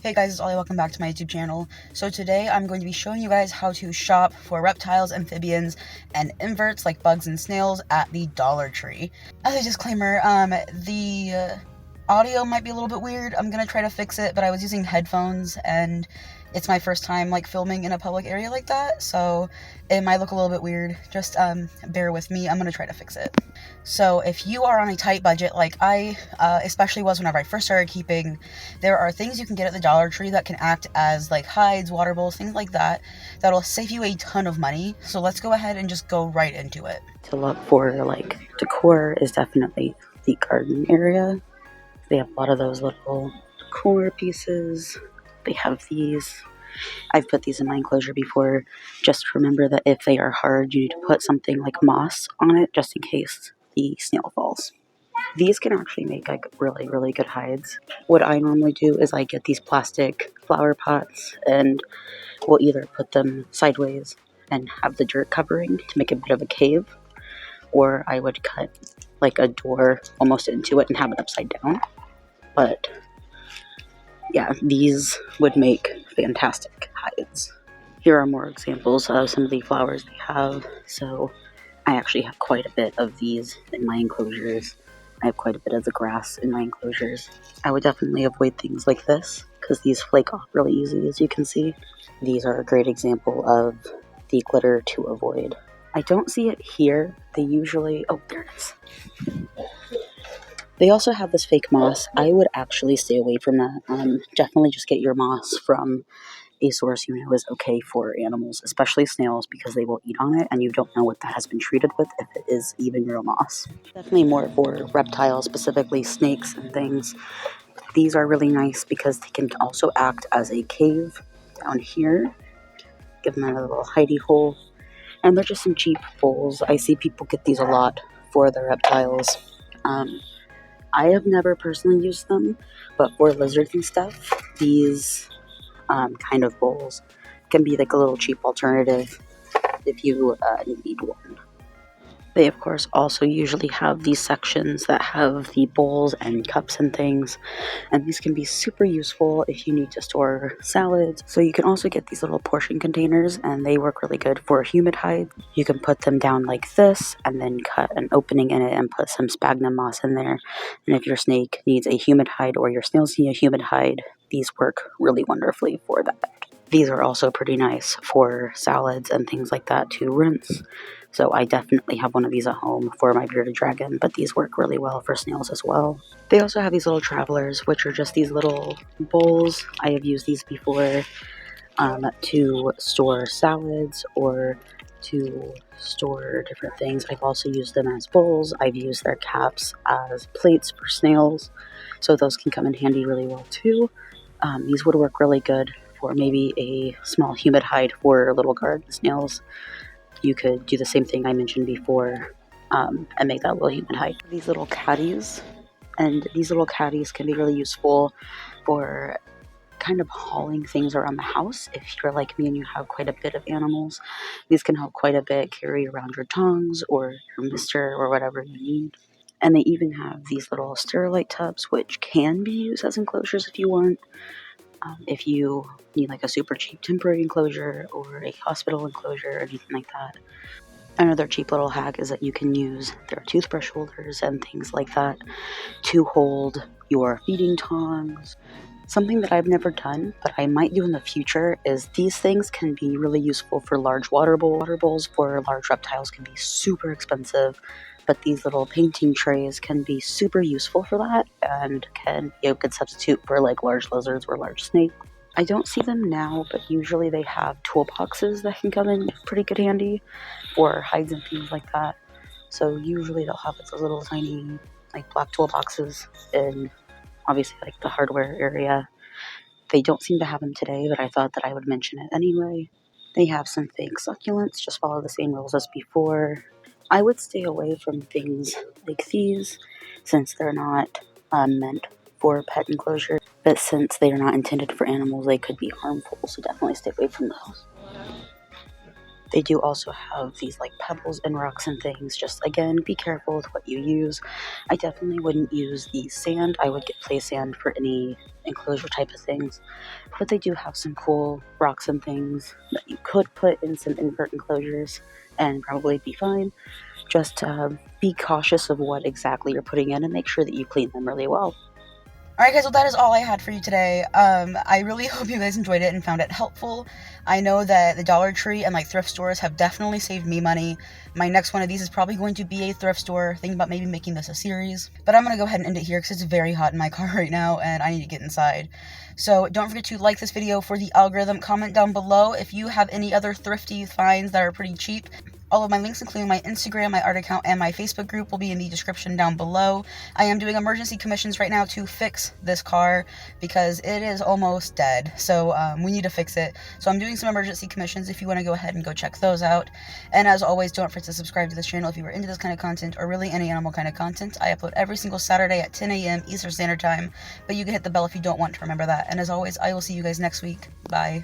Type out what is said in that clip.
Hey guys, it's Ollie. Welcome back to my YouTube channel. So today I'm going to be showing you guys how to shop for reptiles, amphibians, and inverts like bugs and snails at the Dollar Tree. As a disclaimer, the audio might be a little bit weird. I'm gonna try to fix it, but I was using headphones and it's my first time filming in a public area like that, so it might look a little bit weird. Just bear with me. I'm gonna try to fix it. So if you are on a tight budget like I especially was whenever I first started keeping, there are things you can get at the Dollar Tree that can act as hides, water bowls, things like that, that'll save you a ton of money. So let's go ahead and just go right into it. To look for decor is definitely the garden area. They have a lot of those little decor pieces. They have these. I've put these in my enclosure before. Just remember that if they are hard, you need to put something like moss on it just in case the snail falls. These can actually make really, really good hides. What I normally do is I get these plastic flower pots and we'll either put them sideways and have the dirt covering to make a bit of a cave, or I would cut a door almost into it and have it upside down. But yeah, these would make fantastic hides. Here are more examples of some of the flowers they have. So I actually have quite a bit of these in my enclosures. I have quite a bit of the grass in my enclosures. I would definitely avoid things like this because these flake off really easy, as you can see. These are a great example of the glitter to avoid. I don't see it here. They usually, oh, there it is. They also have this fake moss. I would actually stay away from that. Definitely just get your moss from a source you know is okay for animals, especially snails, because they will eat on it and you don't know what that has been treated with, if it is even real moss. Definitely more for reptiles, specifically snakes and things. These are really nice because they can also act as a cave down here. Give them a little hidey hole. And they're just some cheap bowls. I see people get these a lot for their reptiles. I have never personally used them, but for lizards and stuff, these kind of bowls can be a little cheap alternative if you need one. They, of course, also usually have these sections that have the bowls and cups and things, and these can be super useful if you need to store salads. So you can also get these little portion containers, and they work really good for humid hides. You can put them down like this, and then cut an opening in it and put some sphagnum moss in there. And if your snake needs a humid hide or your snails need a humid hide, these work really wonderfully for that. These are also pretty nice for salads and things like that to rinse. So I definitely have one of these at home for my bearded dragon, but these work really well for snails as well. They also have these little travelers, which are just these little bowls. I have used these before to store salads or to store different things. I've also used them as bowls. I've used their caps as plates for snails, so those can come in handy really well too. These would work really good for maybe a small humid hide for little garden snails. You could do the same thing I mentioned before and make that little humid hide. These little caddies, and these little caddies can be really useful for kind of hauling things around the house. If you're like me and you have quite a bit of animals, these can help quite a bit carry around your tongs or your mister or whatever you need. And they even have these little sterilite tubs, which can be used as enclosures if you want. If you need a super cheap temporary enclosure or a hospital enclosure or anything like that. Another cheap little hack is that you can use their toothbrush holders and things like that to hold your feeding tongs. Something that I've never done, but I might do in the future, is these things can be really useful for large water bowls. Water bowls for large reptiles can be super expensive, but these little painting trays can be super useful for that and can be a good substitute for large lizards or large snakes. I don't see them now, but usually they have toolboxes that can come in pretty good handy for hides and things like that. So usually they'll have those little tiny black toolboxes in obviously the hardware area. They don't seem to have them today, but I thought that I would mention it anyway. They have some fake succulents, just follow the same rules as before. I would stay away from things like these since they're not meant for pet enclosure, but since they are not intended for animals, they could be harmful, so definitely stay away from those. They do also have these like pebbles and rocks and things. Just again, be careful with what you use. I definitely wouldn't use the sand. I would get play sand for any enclosure type of things. But they do have some cool rocks and things that you could put in some invert enclosures and probably be fine. Just be cautious of what exactly you're putting in and make sure that you clean them really well. Alright guys, well that is all I had for you today. I really hope you guys enjoyed it and found it helpful. I know that the Dollar Tree and like thrift stores have definitely saved me money. My next one of these is probably going to be a thrift store. Thinking about maybe making this a series. But I'm going to go ahead and end it here because it's very hot in my car right now and I need to get inside. So don't forget to like this video for the algorithm. Comment down below if you have any other thrifty finds that are pretty cheap. All of my links, including my Instagram, my art account, and my Facebook group, will be in the description down below. I am doing emergency commissions right now to fix this car because it is almost dead. So we need to fix it. So I'm doing some emergency commissions if you want to go ahead and go check those out. And as always, don't forget to subscribe to this channel if you are into this kind of content or really any animal kind of content. I upload every single Saturday at 10 a.m. Eastern Standard Time, but you can hit the bell if you don't want to remember that. And as always, I will see you guys next week. Bye.